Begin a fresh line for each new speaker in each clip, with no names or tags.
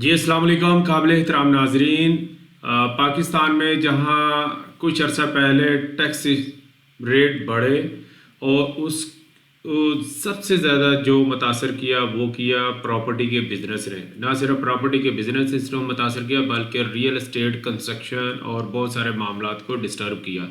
जी अस्सलाम वालेकुम काबिल एहतराम नाजरीन। पाकिस्तान में जहाँ कुछ अर्सा पहले टैक्स रेट बढ़े और सबसे ज़्यादा जो मुतासर किया वो किया प्रॉपर्टी के बिज़नेस ने। ना सिर्फ प्रॉपर्टी के बिज़नेस इसने मुतासर किया बल्कि रियल एस्टेट कंस्ट्रक्शन और बहुत सारे मामलात को डिस्टर्ब किया।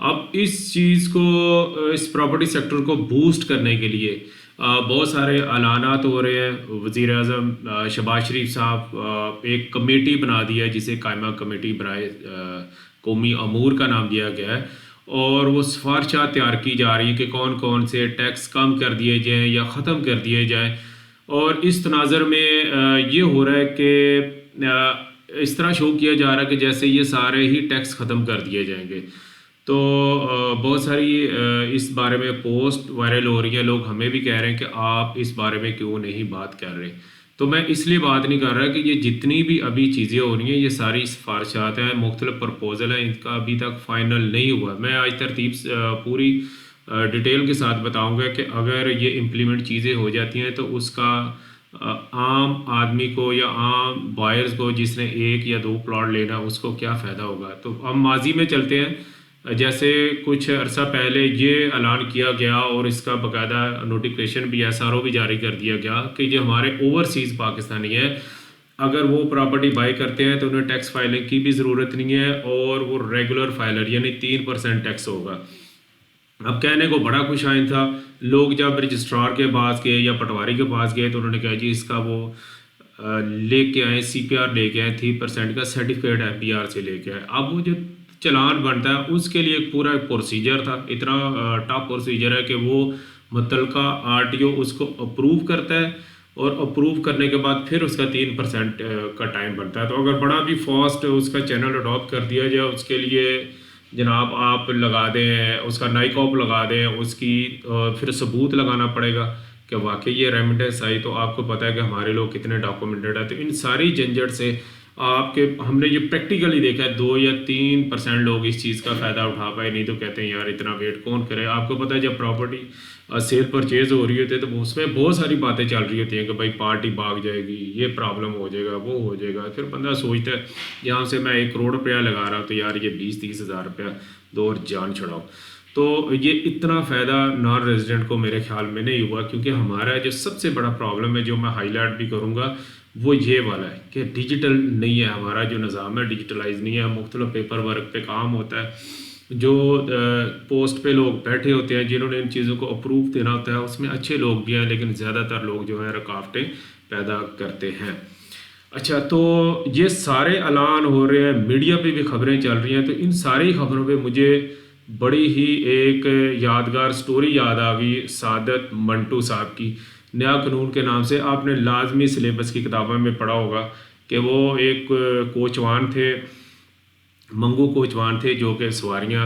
अब इस चीज़ को इस प्रॉपर्टी सेक्टर को बूस्ट करने के लिए बहुत सारे ऐलानात हो रहे हैं। वज़ीर आज़म शहबाज शरीफ साहब एक कमेटी बना दी है जिसे कायमा कमेटी बराए कौमी अमूर का नाम दिया गया है और वो सिफारिशात तैयार की जा रही हैं कि कौन कौन से टैक्स कम कर दिए जाएँ या ख़त्म कर दिए जाएँ। और इस तनाज़र में ये हो रहा है कि इस तरह शो किया जा रहा है कि जैसे ये सारे ही टैक्स ख़त्म कर दिए जाएंगे। तो बहुत सारी इस बारे में पोस्ट वायरल हो रही है। लोग हमें भी कह रहे हैं कि आप इस बारे में क्यों नहीं बात कर रहे। तो मैं इसलिए बात नहीं कर रहा कि ये जितनी भी अभी चीज़ें हो रही हैं ये सारी सिफारिशात हैं, मुख्तलिफ प्रपोजल हैं, इनका अभी तक फ़ाइनल नहीं हुआ। मैं आज तरतीब पूरी डिटेल के साथ बताऊंगा कि अगर ये इम्प्लीमेंट चीज़ें हो जाती हैं तो उसका आम आदमी को या आम बायर्स को जिसने एक या दो प्लॉट लेना उसको क्या फ़ायदा होगा। तो हम माजी में चलते हैं। जैसे कुछ अरसा पहले ये ऐलान किया गया और इसका बाकायदा नोटिफिकेशन भी एसआरओ भी जारी कर दिया गया कि जो हमारे ओवरसीज़ पाकिस्तानी है अगर वो प्रॉपर्टी बाई करते हैं तो उन्हें टैक्स फाइलिंग की भी ज़रूरत नहीं है और वो रेगुलर फाइलर यानी 3% टैक्स होगा। अब कहने को बड़ा खुश आइन था। लोग जब रजिस्ट्रार के पास गए या पटवारी के पास गए तो उन्होंने कहा जी इसका वो लेके आए CPR लेके आए 3% का सर्टिफिकेट FBR से लेके आए। अब वो जो चलान बनता है उसके लिए एक पूरा प्रोसीजर था। इतना टफ प्रोसीजर है कि वो मुतलका RTO उसको अप्रूव करता है और अप्रूव करने के बाद फिर उसका 3% का टाइम बनता है। तो अगर बड़ा भी फास्ट उसका चैनल अडॉप्ट कर दिया जाए उसके लिए जनाब आप लगा दें उसका नाइकॉप लगा दें उसकी फिर सबूत लगाना पड़ेगा कि वाकई ये रेमिटेंस आई। तो आपको पता है कि हमारे लोग कितने डॉक्यूमेंटेड है। तो इन सारी झंझट से आपके हमने ये प्रैक्टिकली देखा है 2 या 3% लोग इस चीज़ का फ़ायदा उठा पाए, नहीं तो कहते हैं यार इतना वेट कौन करे। आपको पता है जब प्रॉपर्टी सेल परचेज हो रही होती है तो उसमें बहुत सारी बातें चल रही होती हैं कि भाई पार्टी भाग जाएगी, ये प्रॉब्लम हो जाएगा, वो हो जाएगा। फिर बंदा सोचता है यहाँ से मैं 1 करोड़ रुपया लगा रहा हूँ तो यार ये 20-30 हज़ार रुपया दो और जान छुड़ाओ। तो ये इतना फ़ायदा नॉन रेजिडेंट को मेरे ख्याल में नहीं हुआ क्योंकि हमारा जो सबसे बड़ा प्रॉब्लम है जो मैं हाईलाइट भी करूँगा वो ये वाला है कि डिजिटल नहीं है। हमारा जो निज़ाम है डिजिटलाइज नहीं है। मुख्तलिफ पेपर वर्क पे काम होता है। जो पोस्ट पे लोग बैठे होते हैं जिन्होंने इन चीज़ों को अप्रूव देना होता है उसमें अच्छे लोग भी हैं लेकिन ज़्यादातर लोग जो हैं रुकावटें पैदा करते हैं। अच्छा, तो ये सारे ऐलान हो रहे हैं, मीडिया पे भी खबरें चल रही हैं। तो इन सारी खबरों पे मुझे बड़ी ही एक यादगार स्टोरी याद आ गई सादत मंटू साहब की। नया कानून के नाम से आपने लाजमी सिलेबस की किताबों में पढ़ा होगा कि वो एक कोचवान थे, मंगू कोचवान थे जो कि सवारियाँ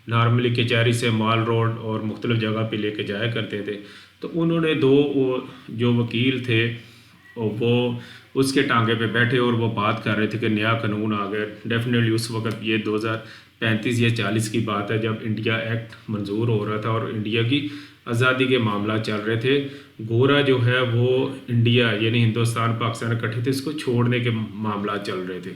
नॉर्मली कचहरी से माल रोड और मुख्तलिफ़ जगह पे लेके जाया करते थे। तो उन्होंने दो जो वकील थे वो उसके टांगे पे बैठे और वो बात कर रहे थे कि नया कानून आ गया। डेफिनेटली उस वक़्त ये 2035 या 40 की बात है जब इंडिया एक्ट मंजूर हो रहा था और इंडिया की आज़ादी के मामला चल रहे थे। गोरा जो है वो इंडिया यानी हिंदुस्तान पाकिस्तान इकट्ठे थे, इसको छोड़ने के मामला चल रहे थे।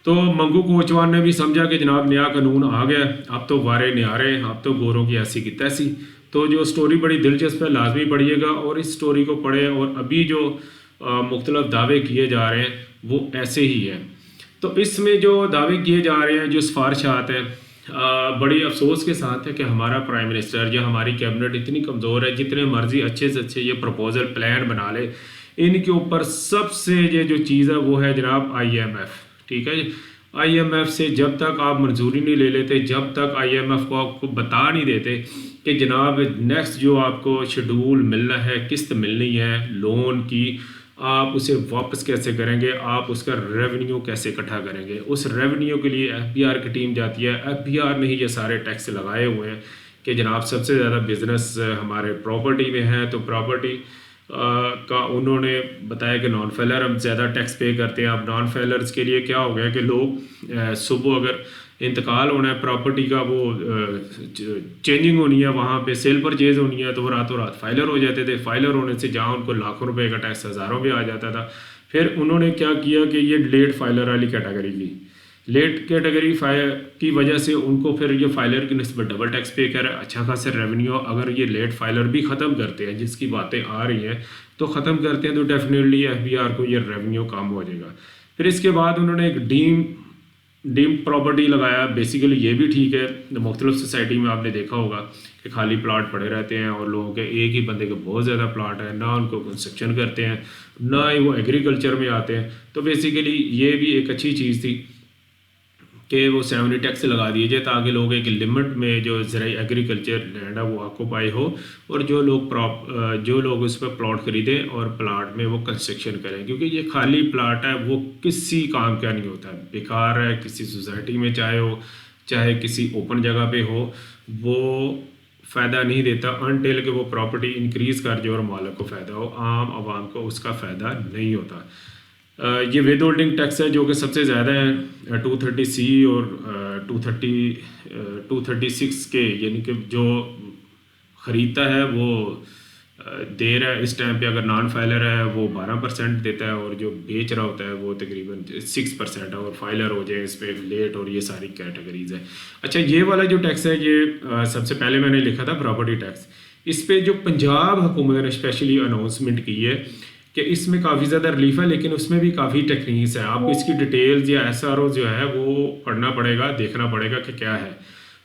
तो मंगू कोचवान ने भी समझा कि जनाब नया कानून आ गया, अब तो वारे न्यारे, अब तो गोरों की ऐसी की तैसी। तो जो स्टोरी बड़ी दिलचस्प है लाजमी पढ़िएगा और इस स्टोरी को पढ़ें। और अभी जो मुख्तलिफ दावे किए जा रहे हैं वो ऐसे ही हैं। तो इसमें जो दावे किए जा रहे हैं जो सिफारिशात हैं बड़ी अफसोस के साथ है कि हमारा प्राइम मिनिस्टर या हमारी कैबिनेट इतनी कमज़ोर है। जितने मर्जी अच्छे से अच्छे ये प्रपोजल प्लान बना ले, इनके ऊपर सबसे ये जो चीज़ है वो है जनाब IMF। ठीक है जी, IMF से जब तक आप मंजूरी नहीं ले लेते, जब तक IMF को आपको बता नहीं देते कि जनाब नेक्स्ट जो आपको शेड्यूल मिलना है, किस्त मिलनी है लोन की, आप उसे वापस कैसे करेंगे, आप उसका रेवेन्यू कैसे इकट्ठा करेंगे। उस रेवेन्यू के लिए FBR की टीम जाती है। FBR ने ही ये सारे टैक्स लगाए हुए हैं कि जनाब सबसे ज़्यादा बिजनेस हमारे प्रॉपर्टी में है। तो प्रॉपर्टी का उन्होंने बताया कि नॉन फेलर हम ज़्यादा टैक्स पे करते हैं। अब नॉन फेलर्स के लिए क्या हो गया कि लोग सुबह अगर इंतकाल होना है प्रॉपर्टी का, वो चेंजिंग होनी है, वहाँ पे सेल परचेज होनी है, तो वो रातों रात फाइलर हो जाते थे। फाइलर होने से जहाँ उनको लाखों रुपए का टैक्स हज़ारों में आ जाता था, फिर उन्होंने क्या किया कि ये लेट फाइलर वाली कैटेगरी ली। लेट कैटेगरी की वजह से उनको फिर ये फाइलर की निस्बत डबल टैक्स पे कर अच्छा खासा रेवेन्यू। अगर ये लेट फाइलर भी ख़त्म करते हैं, जिसकी बातें आ रही हैं, तो ख़त्म करते हैं तो डेफिनेटली एफबीआर को ये रेवेन्यू कम हो जाएगा। फिर इसके बाद उन्होंने एक डीम प्रॉपर्टी लगाया। बेसिकली ये भी ठीक है, मुख्तलिफ सोसाइटी में आपने देखा होगा कि खाली प्लाट पड़े रहते हैं और लोगों के एक ही बंदे के बहुत ज़्यादा प्लाट है, ना उनको कंस्ट्रक्शन करते हैं, ना ही वो एग्रीकल्चर में आते हैं। तो बेसिकली ये भी एक अच्छी चीज़ थी कि वो 70 टैक्स लगा दिए जाए, ताकि लोग एक लिमिट में जो ज़राई एग्रीकल्चर लैंड है वो ऑक्यूपाई हो, और जो लोग उस पर प्लॉट खरीदें और प्लाट में वो कंस्ट्रक्शन करें। क्योंकि ये खाली प्लाट है, वो किसी काम का नहीं होता, बेकार है। किसी सोसाइटी में चाहे किसी ओपन जगह पे हो, वो फ़ायदा नहीं देता अनटिल कि वो प्रॉपर्टी इंक्रीज़ कर जो और मालिक को फ़ायदा हो, आम आवाम को उसका फ़ायदा नहीं होता। ये विद होल्डिंग टैक्स है जो कि सबसे ज़्यादा है 230C और 236 के, यानी कि जो ख़रीदता है वो दे रहा है इस टाइम पे। अगर नॉन फाइलर है वो 12% देता है, और जो बेच रहा होता है वो तकरीबन 6% है, और फाइलर हो जाए इस पर लेट, और ये सारी कैटेगरीज है। अच्छा, ये वाला जो टैक्स है ये सबसे पहले मैंने लिखा था प्रॉपर्टी टैक्स। इस पर जो पंजाब हुकूमत ने स्पेशली अनाउंसमेंट की है कि इसमें काफ़ी ज़्यादा रिलीफ है, लेकिन उसमें भी काफ़ी टेक्निक्स है। आपको इसकी डिटेल्स या SRO जो है वो पढ़ना पड़ेगा, देखना पड़ेगा कि क्या है।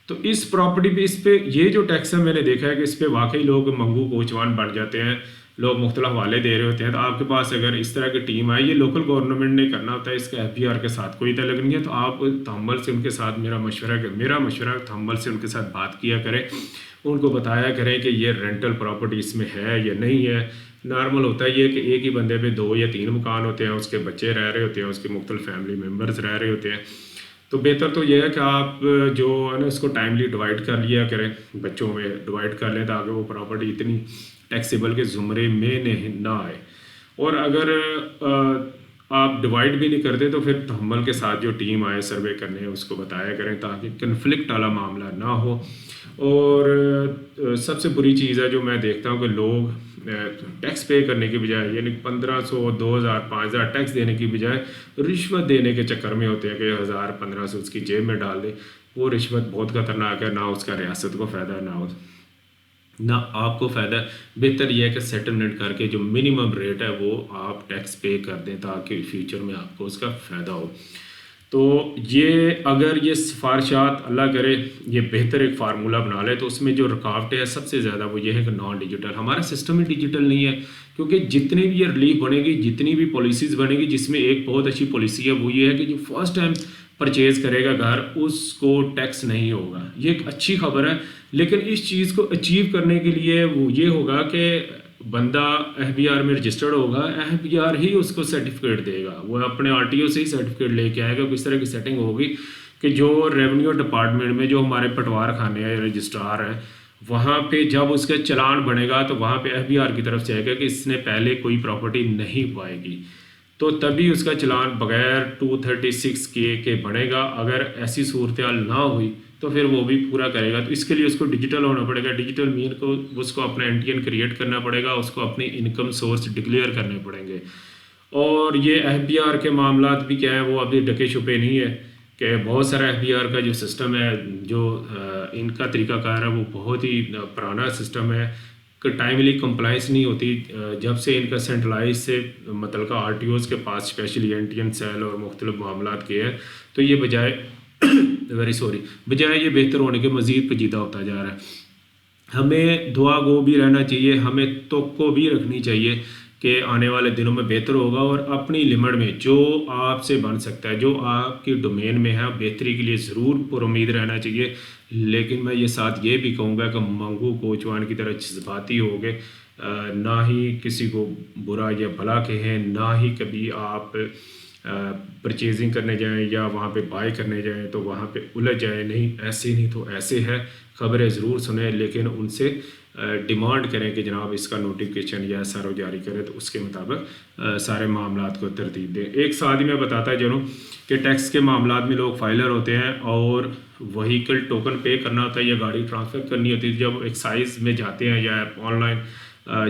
तो इस प्रॉपर्टी पे इस पे ये जो टैक्स है मैंने देखा है कि इस पे वाकई लोग मंगू कोचवान बन जाते हैं, लोग मुख्तलिफ हवाले दे रहे होते हैं। तो आपके पास अगर इस तरह की टीम है, ये लोकल गवर्नमेंट ने करना होता है, इसका FBR के साथ कोई तल्लुक नहीं है। तो आप तहम्मुल से उनके साथ मेरा मशवरा तहम्मुल से उनके साथ बात किया करें, उनको बताया करें कि ये रेंटल प्रॉपर्टी इसमें है या नहीं है। नॉर्मल होता है ये कि एक ही बंदे पे 2 या 3 मकान होते हैं, उसके बच्चे रह रहे होते हैं, उसके मुख्तलिफ फैमिली मेम्बर्स रह रहे होते हैं। तो बेहतर तो यह है कि आप जो है ना इसको टाइमली डिवाइड कर लिया करें, बच्चों में डिवाइड कर लें, ताकि वो प्रॉपर्टी इतनी टैक्सेबल के ज़ुमरे में ना आए। और अगर आप डिवाइड भी नहीं करते तो फिर तहम्मुल के साथ जो टीम आए सर्वे करने उसको बताया करें, ताकि कन्फ्लिक्ट वाला मामला ना हो। और सबसे बुरी चीज़ है जो मैं देखता हूँ कि लोग टैक्स पे करने की बजाय, यानी 1500, 2000, 5000 टैक्स देने की बजाय रिश्वत देने के चक्कर में होते हैं कि 1000-1500 उसकी जेब में डाल दे। वो रिश्वत बहुत ख़तरनाक है, ना उसका रियासत को फ़ायदा ना आपको फ़ायदा। बेहतर यह है कि सेटलमेंट करके जो मिनिमम रेट है वो आप टैक्स पे कर दें, ताकि फ्यूचर में आपको उसका फ़ायदा हो। तो ये अगर ये सिफारिशात अल्लाह करे ये बेहतर एक फार्मूला बना ले, तो उसमें जो रुकावटें है सबसे ज़्यादा वो ये है कि नॉन डिजिटल, हमारा सिस्टम ही डिजिटल नहीं है। क्योंकि जितनी भी ये रिलीफ बनेगी, जितनी भी पॉलिसीज़ बनेगी, जिसमें एक बहुत अच्छी पॉलिसी है वो ये है कि जो फर्स्ट टाइम परचेज़ करेगा घर उसको टैक्स नहीं होगा। ये एक अच्छी खबर है, लेकिन इस चीज़ को अचीव करने के लिए वो ये होगा कि बंदा FBR में रजिस्टर्ड होगा, FBR ही उसको सर्टिफिकेट देगा, वो अपने RTO से ही सर्टिफिकेट लेके आएगा। किस तरह की सेटिंग होगी कि जो रेवेन्यू डिपार्टमेंट में जो हमारे पटवार खाने हैं, रजिस्ट्रार हैं, वहाँ पे जब उसका चलान बनेगा तो वहाँ पे FBR की तरफ से आएगा कि इसने पहले कोई प्रॉपर्टी नहीं पाएगी, तो तभी उसका चलान बगैर 236 के बनेगा। अगर ऐसी सूरत ना हुई तो फिर वो भी पूरा करेगा। तो इसके लिए उसको डिजिटल होना पड़ेगा। डिजिटल मीन को उसको अपना NTN क्रिएट करना पड़ेगा, उसको अपने इनकम सोर्स डिक्लेयर करने पड़ेंगे। और ये FBR के मामलात भी क्या है, वो अभी ढके छुपे नहीं है कि बहुत सारा FBR का जो सिस्टम है, जो इनका तरीक़ाकार है वो बहुत ही पुराना सिस्टम है कि टाइमली कंप्लाइंस नहीं होती। जब से इनका सेंट्रलाइज से मतलब RTOs के पास स्पेशली NTN सेल और मुख्तलिफ मामलात के हैं, तो ये बजाय ये बेहतर होने के मज़ीद पेचीदा होता जा रहा है। हमें दुआ गो भी रहना चाहिए, हमें तवक्को भी रखनी चाहिए कि आने वाले दिनों में बेहतर होगा, और अपनी लिमिट में जो आपसे बन सकता है, जो आपकी डोमेन में है, बेहतरी के लिए ज़रूर पुरुमीद रहना चाहिए। लेकिन मैं ये साथ ये भी कहूँगा कि मंगू कोचवान की तरह जज्बाती हो गए, ना ही किसी को बुरा या भला कहें, ना ही कभी आप परचेजिंग करने जाएं या वहाँ पे बाय करने जाएं तो वहाँ पे उलझ जाए। नहीं, ऐसे नहीं तो ऐसे है, ख़बरें ज़रूर सुने, लेकिन उनसे डिमांड करें कि जनाब इसका नोटिफिकेशन या SRO जारी करें, तो उसके मुताबिक सारे मामलात को तरतीब दें। एक साथ ही मैं बताता चलूँ कि टैक्स के मामलात में लोग फाइलर होते हैं और वहीकल टोकन पे करना होता है या गाड़ी ट्रांसफ़र करनी होती है। जब एक्साइज में जाते हैं या ऑनलाइन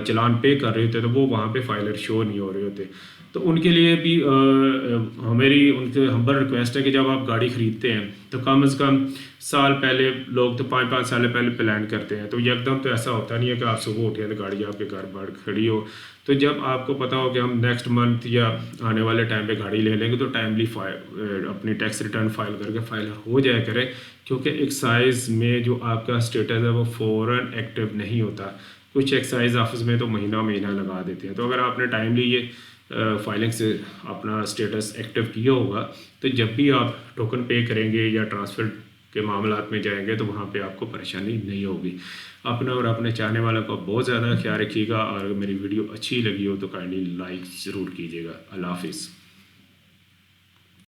चालान पे कर रहे होते हैं तो वो वहाँ पे फाइलर शो नहीं हो रहे होते। तो उनके लिए भी हमारी उनसे हम्बल रिक्वेस्ट है कि जब आप गाड़ी ख़रीदते हैं तो कम से कम साल पहले, लोग तो 5-5 साल पहले प्लान करते हैं, तो एकदम तो ऐसा होता नहीं है कि आप सुबह उठे तो गाड़ी आपके घर बाहर खड़ी हो। तो जब आपको पता हो कि हम नेक्स्ट मंथ या आने वाले टाइम पे गाड़ी ले लेंगे तो टाइमली अपनी टैक्स रिटर्न फाइल करके फाइल हो जाया करें, क्योंकि एक्साइज में जो आपका स्टेटस है वो फ़ौरन एक्टिव नहीं होता। कुछ एक्साइज ऑफिस में तो महीना महीना लगा देते हैं। तो अगर आपने टाइमली ये फाइलिंग से अपना स्टेटस एक्टिव किया होगा तो जब भी आप टोकन पे करेंगे या ट्रांसफ़र के मामलात में जाएंगे तो वहाँ पे आपको परेशानी नहीं होगी। अपना और अपने चाहने वालों का बहुत ज़्यादा ख्याल रखिएगा, और अगर मेरी वीडियो अच्छी लगी हो तो काइंडली लाइक ज़रूर कीजिएगा। अल्लाह हाफिज़।